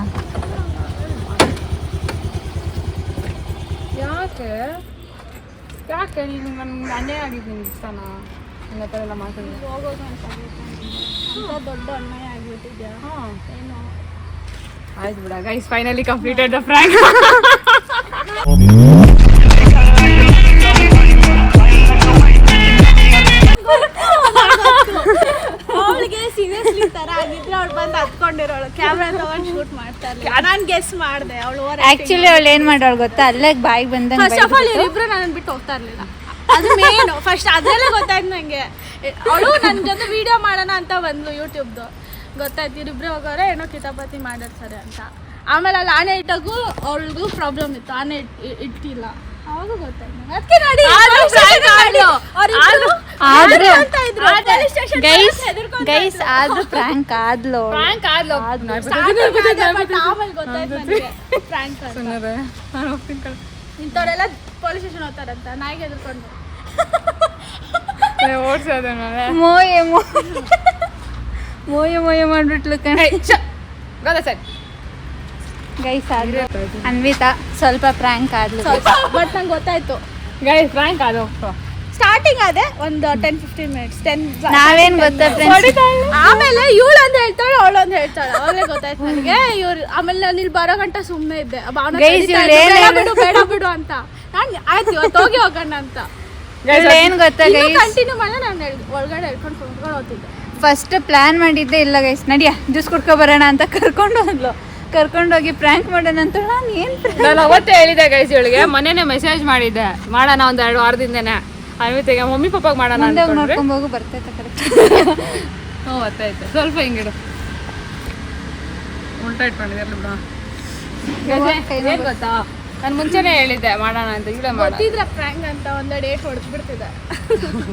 ಯಾಕೆ ನೀನು ನನ್ಗೆ ಅನ್ಯಾಯ ಆಗಿದ್ದು ನಿಮ್ಗೆ ಇಷ್ಟನಾ? ನನ್ನ ಹತ್ರ ಎಲ್ಲ ಮಾತಾಡಿ ಹೋಗೋದು ಅಂತ ದೊಡ್ಡ ಅನ್ಯಾಯ ಆಗ್ಬಿಟ್ಟಿದ್ಯಾ? ಏನೋ ಆಯ್ತು ಬಿಡ guys, finally completed the frank. ಅವಳಿಗೆ ಸೀರಿಯಸ್ಲಿ ತರ ಆಗಿದ್ರೆ ಅವ್ಳು ಬಂದು ಹತ್ಕೊಂಡಿರೋಳು, ಕ್ಯಾಮ್ರಾ ತಗೊಂಡು ಶೂಟ್ ಮಾಡ್ತಾ ಇರ್ಲಿಲ್ಲ. ನಾನು ಗೆಸ್ ಮಾಡಿದೆ ಅವಳು ಆಕ್ಚುಲಿ ಅವಳು ಏನ್ ಮಾಡೋಳು ಗೊತ್ತಾ, ಅಲ್ಲೇ ಬಾಯಿಗೆ ಬಂದಂಗೆ ಫಸ್ಟ್ ಆಫ್ ಆಲ್ ಇವರಿಬ್ರು ನನ್ನ ಬಿಟ್ಟು ಹೋಗ್ತಾ ಇರ್ಲಿಲ್ಲ. ಅದು ಮೇನು ಫಸ್ಟ್ ಅದೆಲ್ಲ ಗೊತ್ತಾಯ್ತು ನಂಗೆ. ಅವಳು ನನ್ನ ಜೊತೆ ವಿಡಿಯೋ ಮಾಡೋಣ ಅಂತ ಬಂದ್ಲು, ಯೂಟ್ಯೂಬ್ದು ಗೊತ್ತಾಯ್ತು. ಇವರಿಬ್ರು ಹೋಗೋರೆ ಏನೋ ಕಿತಾಪತಿ ಮಾಡಿರ್ತಾರೆ ಅಂತ. ಆಮೇಲೆ ಅಲ್ಲಿ ಆನೆ ಇಟ್ಟಾಗೂ ಅವಳಿಗೂ ಪ್ರಾಬ್ಲಮ್ ಇತ್ತು, ಆನೆ ಇಟ್ಟಿಲ್ಲ. ಅವಾಗ ಗೊತ್ತಾಯ್ತು ಅದಕ್ಕೆ ನೋಡಿ ಗೈಸ್ ಆದ್ರೂ ಪ್ರ್ಯಾಂಕ್ ಆದ್ಲು. ಆಮೇಲೆ ಗೊತ್ತಾಯ್ತು ನನಗೆ ಫ್ರಾಂಕ್ ಅಂತ. ಇಂಥವ್ರೆಲ್ಲ ಪೊಲೀಸ್ ಸ್ಟೇಷನ್ ಹೋಗ್ತಾರಂತ ನಾಯಿಗೆ ಎದ್ಕೊಂಡು ಓಡಿಸೋದು ಮೋಯ ಮಾಡ್ಬಿಟ್ಲು ಕಣೆ. ಸರಿ ಗೈಸ್ ಆದ್ರೂ ಅನ್ವಿತಾ ಸ್ವಲ್ಪ ಪ್ರ್ಯಾಂಕ್ ಆದ್ಲು. ಬಟ್ ನಂಗೆ ಗೊತ್ತಾಯ್ತು ಗೈಸ್ ಫ್ರ್ಯಾಂಕ್ ಅದು ಸ್ಟಾರ್ಟಿಂಗ್ ಅದೇ ಒಂದು 10-15 ಮಿನಿಟ್ಸ್. ನಾವೇನ್ ಗೊತ್ತಾ ಫ್ರೆಂಡ್ಸ್, ಆಮೇಲೆ ಇವಳು ಅಂತ ಹೇಳ್ತಾಳೆ, ಅವಳು ಅಂತ ಹೇಳ್ತಾಳೆ. ಅವಾಗಲೇ ಗೊತ್ತಾಯ್ತು ನನಗೆ ಇವ್ರು. ಆಮೇಲೆ ನಾನು ಇಲ್ಲಿ ಬರೋ ಗಂಟ ಸುಮ್ಮನೆ ಇದ್ದೆ, ಬೇಡ ಬಿಡು ಅಂತ. ನಾನು ಆಯ್ತು ಇವತ್ತು ಹೋಗಿ ಹೋಗೋಣ ಅಂತ ಏನ್ ಗೊತ್ತಾ ಗೈಸ್, ಕಂಟಿನ್ಯೂ ಮಾಡಿ ನಾನು ಒಳಗಡೆ ಹೇಳ್ಕೊಂಡು ಕುತ್ಕೊಂಡು ಹೋಗ್ತಿದ್ದೆ. ಫಸ್ಟ್ ಪ್ಲಾನ್ ಮಾಡಿದ್ದೆ ಇಲ್ಲ ಗೈಸ್, ನಡಿಯ ಜ್ಯೂಸ್ ಕುಡ್ಕೊ ಬರೋಣ ಅಂತ ಕರ್ಕೊಂಡೋಗಿ ಪ್ರ್ಯಾಂಕ್ ಮಾಡೋಣ ಅಂತ. ನಾನು ಏನ್ ನಾನು ಅವತ್ತೇ ಹೇಳಿದೆ ಗೈಸ್ ಇವಳಿಗೆ, ಮನೇನೆ ಮೆಸೇಜ್ ಮಾಡಿದ್ದೆ ಮಾಡೋಣ ಒಂದು 2 ವಾರದಿಂದನೇ. ಅನ್ವಿತೆಗೆ ಮಮ್ಮಿ ಪಪ್ಪಾಗ ಮಾಡೋಣ ನೋಡ್ಕೊಂಡ್ ಹೋಗು ಬರ್ತೈತೆ ಕರೆಕ್ಟ್. ಹ್ಞೂ ಗೊತ್ತಾಯ್ತು, ಸ್ವಲ್ಪ ಹಿಂಗಿಡು ಉಲ್ಟಾ ಇಟ್ಕೊಂಡಿದ್ದೆ ಬಿಡ. ಏನ್ ಗೊತ್ತಾ, ನಾನು ಮುಂಚೆನೇ ಹೇಳಿದ್ದೆ ಮಾಡೋಣ ಅಂತ, ಈಗಲೇ ಗೊತ್ತಿದ್ರೆ ಪ್ರ್ಯಾಂಕ್ ಅಂತ ಒಂದು ಡೇಟ್ ಹೊಡೆದ್ಬಿಡ್ತಿದ್ದೆ.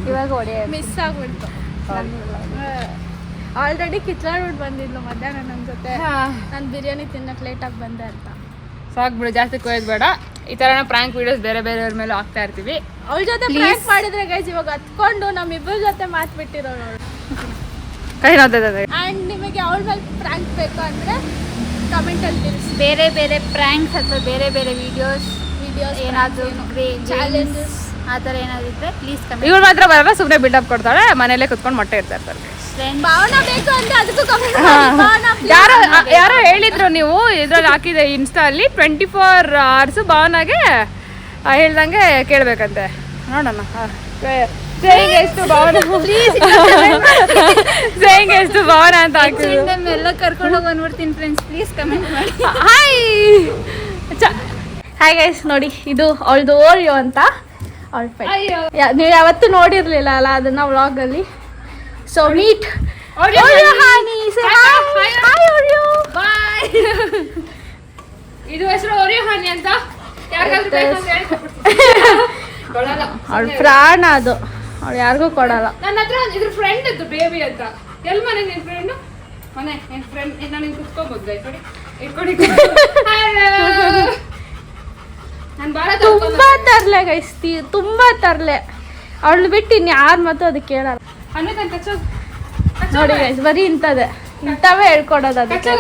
ಇವಾಗ ಹೊಡೆಯ ಮಿಸ್ ಆಗ್ಬಿಡ್ತು. ಆಲ್ರೆಡಿ ಕಿಚ್ಚಾಡ್ಬಿಟ್ಟು ಬಂದಿದ್ಲು ಮಧ್ಯಾಹ್ನ ನನ್ನ ಜೊತೆ, ನಾನು ಬಿರಿಯಾನಿ ತಿನ್ನಕ್ಕೆ ಲೇಟಾಗಿ ಬಂದೆ ಅಂತ. ಸಾಕು ಬಿಡು, ಜಾಸ್ತಿ ಕೊಯ್ದು ಬೇಡ. ಈ ಥರ ಪ್ರಾಂಕ್ ವಿಡಿಯೋಸ್ ಬೇರೆ ಬೇರೆಯವ್ರ ಮೇಲೆ ಹಾಕ್ತಾ ಇರ್ತೀವಿ. ಅವಳ ಜೊತೆ ಪ್ರ್ಯಾಂಕ್ ಮಾಡಿದ್ರೆ ಗೈಸ್ ಇವಾಗ ಹತ್ಕೊಂಡು ನಮ್ಮಿಬ್ಬರ ಜೊತೆ ಮಾತು ಬಿಟ್ಟಿರೋ ನೋಡಿ. ಕೈ ನೋಡ್ತದೆ. ಆ್ಯಂಡ್ ನಿಮಗೆ ಅವಳ ಮೇಲೆ ಪ್ರ್ಯಾಂಕ್ ಬೇಕು ಅಂದರೆ ಕಮೆಂಟಲ್ಲಿ ತಿಳಿಸಿ. ಬೇರೆ ಬೇರೆ ಪ್ರ್ಯಾಂಕ್ಸ್ ಅಥವಾ ಬೇರೆ ಬೇರೆ ವಿಡಿಯೋಸ್ ಏನಾದರೂ ಚಾಲೆಂಜಸ್ ಆ ಥರ ಏನಾದ್ರು ಇದ್ರೆ ಪ್ಲೀಸ್ ಕಮೆಂಟ್. ಇವ್ರು ಮಾತ್ರ ಬರಲ್ಲ, ಸುಮ್ಮನೆ ಬಿಲ್ಡಪ್ ಕೊಡ್ತಾಳೆ, ಮನೇಲೆ ಕುತ್ಕೊಂಡು ಮೊಟ್ಟೆ ಇಡ್ತಾ ಇರ್ತಾರೆ. ಭಾವನಾ ಬೇಕು ಅಂದ್ರೆ ಅದಕ್ಕೂ ಕಮೆಂಟ್ ಯಾರೋ ಹೇಳಿದ್ರು ನೀವು ಇದ್ರಲ್ಲಿ ಹಾಕಿದೆ ಇನ್ಸ್ಟಾ ಅಲ್ಲಿ 24 hours ಭಾವನಾಗೆ ಹೇಳ್ದಂಗೆ ಕೇಳ್ಬೇಕಂತೆ. ನೋಡೋಣ ಸೇಯಿಂಗ್ ಎಷ್ಟು ಭಾವನಾ ಸೇಯಿಂಗ್ ಎಷ್ಟು ಭಾವನಾ ಅಂತ ಹಾಕಿದ್ರು. ಎಲ್ಲ ಕರ್ಕೊಂಡು ಹೋಗಿ ಬಂದ್ಬಿಡ್ತೀನಿ ಫ್ರೆಂಡ್ಸ್, ಪ್ಲೀಸ್ ಕಮೆಂಟ್ ಮಾಡಿ. ಹಾಯ್ ಗೈಸ್, ನೋಡಿ ಇದು ಅವಳದು ಓರಿಯೋ ಅಂತ. ನೀವು ಯಾವತ್ತೂ ನೋಡಿರ್ಲಿಲ್ಲ ಅಲ್ಲ ಅದನ್ನ ವ್ಲಾಗಲ್ಲಿ. ಸೊ ಮೀಟ್ ಇದು ಹೆಸರು ಓರಿಯೋ ಹಾನಿ ಅಂತ. ಅವಳ ಪ್ರಾಣ ಅದು, ಅವಳು ಯಾರಿಗೂ ಕೊಡಲ್ಲ. ನನ್ನ ಹತ್ರ ಇದ್ರ ಫ್ರೆಂಡ್ ಇತ್ತು ಬೇಬಿ ಅಂತ. ಎಲ್ಲಿ ಮನೆ ನಿನ್ ಫ್ರೆಂಡ್? ಮನೆ ನಿನ್ ಫ್ರೆಂಡ್ ನಾನು ಕುತ್ಕೋಬಹುದು ನೋಡಿ ಇಟ್ಕೊಂಡು ನಾನು ಭಾಳ ತುಂಬಾ ತರ್ಲೆ ಗೈಸ್, ತುಂಬಾ ತರ್ಲೆ. ಅವಳು ಬಿಟ್ಟು ಇನ್ ಯಾರು ಮತ್ತು ಅದಕ್ಕೆ ಕೇಳಲ್ಲ. ನೋಡಿ ಗೈಸ್, ಬರೀ ಇಂಥದ್ದೇ ಇಂಥವೇ ಹೇಳ್ಕೊಡೋದು ಅದಕ್ಕೆ.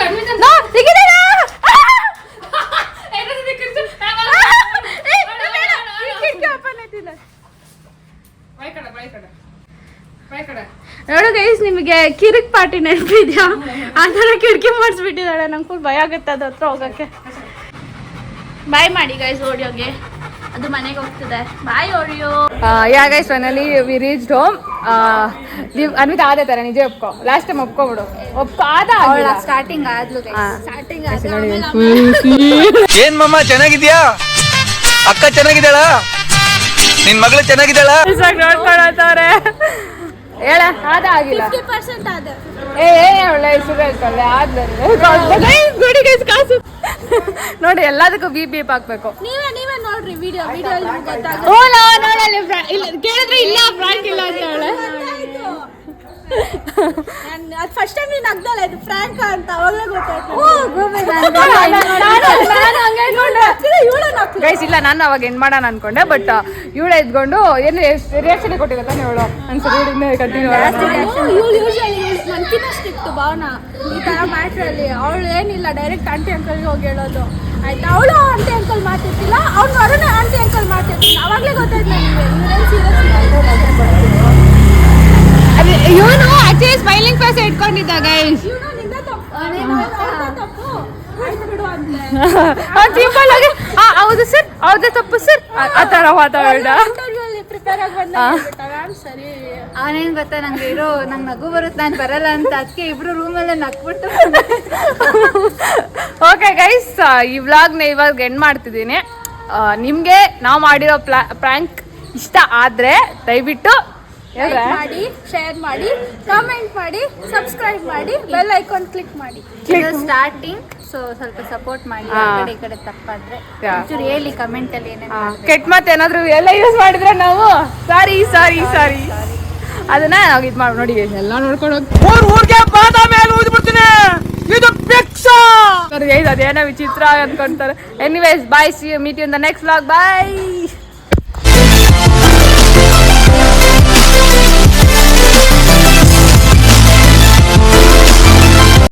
ನೋಡು ಗೈಸ್, ನಿಮಗೆ ಕಿರಿಕ್ ಪಾರ್ಟಿ ನೆನಪಿದ್ಯಾ? ಆ ಥರ ಕಿಟಕಿ ಮಾಡಿಸ್ಬಿಟ್ಟಿದ್ದಾಳೆ. ನಂಗೆ ಫುಲ್ ಭಯ ಆಗುತ್ತೆ ಅದ್ರ ಹತ್ರ ಹೋಗಕ್ಕೆ. ಬಾಯ್ ಮಾಡಿ ಗೈಸ್ ಓಡಿಯೋಗೆ, ಅದು ಮನೆಗೆ ಹೋಗ್ತಿದೆ. ಬಾಯ್ ಓಡಿಯೋ. Yeah guys, finally we reached home. Anvita ಆದ ತರ ನಿಜ ಒಪ್ಕೋ. ಲಾಸ್ಟ್ ಟೈಮ್ ಒಪ್ಕೊಬಿಡು. ಸ್ಟಾರ್ಟಿಂಗ್ ಆದ್ಲು ಏನ್ ಮಮ್ಮ ಚೆನ್ನಾಗಿದ್ಯಾ? ಅಕ್ಕ ಚೆನ್ನಾಗಿದ್ದಾಳ? ನಿನ್ ಮಗಳು ಚೆನ್ನಾಗಿದ್ದಾಳ? ನೋಡ್ಕೊಳತ್ತವ್ರೆ. ಹೇಳ ಆದ ಆಗಿಲ್ಲ. 50% ಆದ. ಒಳ್ಳೆ ಹೆಸರು ಹೇಳ್ಕೊಳ್ಳೆ ಆದ್ಮೇಲೆ ಕಾಸು ನೋಡಿ. ಎಲ್ಲದಕ್ಕೂ ಬೀಪ್ ಬೀಪ್ ಹಾಕ್ಬೇಕು. ನೀವೇ ನೋಡ್ರಿ ವಿಡಿಯೋ ಗೊತ್ತಾಗುತ್ತೆ. ಕೇಳಿದ್ರೆ ಇಲ್ಲ ಫ್ರಾಂಕ್ ಇಲ್ಲ ಅಂತ ಹೇಳ. ಅದು ಫಸ್ಟ್ ಟೈಮ್ ನೀನು ನಗ್ದಲ್ಲ, ಇದು ಫ್ರಾಂಕ್ ಅಂತ ಅವಾಗಲೇ ಗೊತ್ತಾಯ್ತು. ಗೈಸ್ ಇಲ್ಲ, ನಾನು ಅವಾಗ ಏನ್ ಮಾಡೋಣ ಅನ್ಕೊಂಡೆ, ಬಟ್ ಇವಳ ಎದ್ಕೊಂಡು ಏನು ರಿಯಾಕ್ಷನ್ ಕೊಟ್ಟಿರತ್ತಾನೆ ಇವಳು ಅನ್ಸುತ್ತೆ. ಕಂಟಿನ್ಯೂ ಮನ್ಕಿನಷ್ಟಿತ್ತು ಭಾವನಾ ಈ ಥರ ಮ್ಯಾಟ್ರಲ್ಲಿ. ಅವಳು ಏನಿಲ್ಲ, ಡೈರೆಕ್ಟ್ ಆಂಟಿ ಅಂಕಲ್ಗೆ ಹೋಗಿ ಹೇಳೋದು ಆಯ್ತಾ. ಅವಳು ಆಂಟಿ ಅಂಕಲ್ ಮಾತಿರ್ತಿಲ್ಲ, ಅವ್ನು ಹೊರನ ಆಂಟಿ ಅಂಕಲ್ ಮಾತಿರ್ತಿಲ್ಲ. ಅವಾಗಲೇ ಗೊತ್ತಾಯ್ತು ನನಗೆ ಇವರೇನು ಸೀರಿಯಸ್. ಇವನು ಆಕ್ಚುಲಿ ಸ್ಮೈಲಿಂಗ್ ಫೇಸ್ ಇಟ್ಕೊಂಡಿದ್ದ ಗೈಸ್. ಸಿಂಪಲ್ ಆಗಿ ಹೌದು ಸರ್, ಹೌದು ತಪ್ಪು ಸರ್, ಆ ಥರ ಮಾತಾಡ. ಪ್ರಿಪೇರ್ ಆಗಿ ಬಂದ ಸರಿ. ಅವನೇನು ಗೊತ್ತಾ, ನಂಗೆ ನಗು ಬರುತ್ತೆ, ನಾನು ಬರಲ್ಲ ಅಂತ. ಅದಕ್ಕೆ ಇಬ್ರು ರೂಮಲ್ಲೇ ನಕ್ಬಿಟ್ಟು. ಓಕೆ ಗೈಸ್, ಈ ವ್ಲಾಗ್ನ ಇವಾಗ ಎಂಡ್ ಮಾಡ್ತಿದ್ದೀನಿ. ನಿಮಗೆ ನಾವು ಮಾಡಿರೋ ಪ್ರ್ಯಾಂಕ್ ಇಷ್ಟ ಆದರೆ ದಯವಿಟ್ಟು ಮಾಡಿ, ಶೇರ್ ಮಾಡಿ, ಕಮೆಂಟ್ ಮಾಡಿ, ಸಬ್ಸ್ಕ್ರೈಬ್ ಮಾಡಿ, ಬೆಲ್ ಐಕಾನ್ ಕ್ಲಿಕ್ ಮಾಡಿ. ಸ್ಟಾರ್ಟಿಂಗ್ ಸೊ ಸ್ವಲ್ಪ ಸಪೋರ್ಟ್ ಮಾಡಿ. ಈ ಕಡೆ ತಪ್ಪಾದ್ರೆ ಒಂಚೂರು ಹೇಳಿ ಕಮೆಂಟ್ ಅಲ್ಲಿ ಏನೇನು. ಕೆಟ್ಟ ಮಾತು ಏನಾದ್ರು ಎಲ್ಲ ಯೂಸ್ ಮಾಡಿದ್ರೆ ನಾವು ಸಾರಿ ಅದನ್ನ ನಾವು ಇದು ಮಾಡಿ ನೋಡಿ ಎಲ್ಲ ನೋಡ್ಕೊಂಡು ಊರ್ಗೆ ಬಾದಾಮಿ ಊದ್ಬಿಡ್ತೀನಿ. ಇದು ಅದೇನೋ ವಿಚಿತ್ರ ಅನ್ಕೊಂತಾರೆ. Anyways bye, see you, meet you in the next vlog. Bye.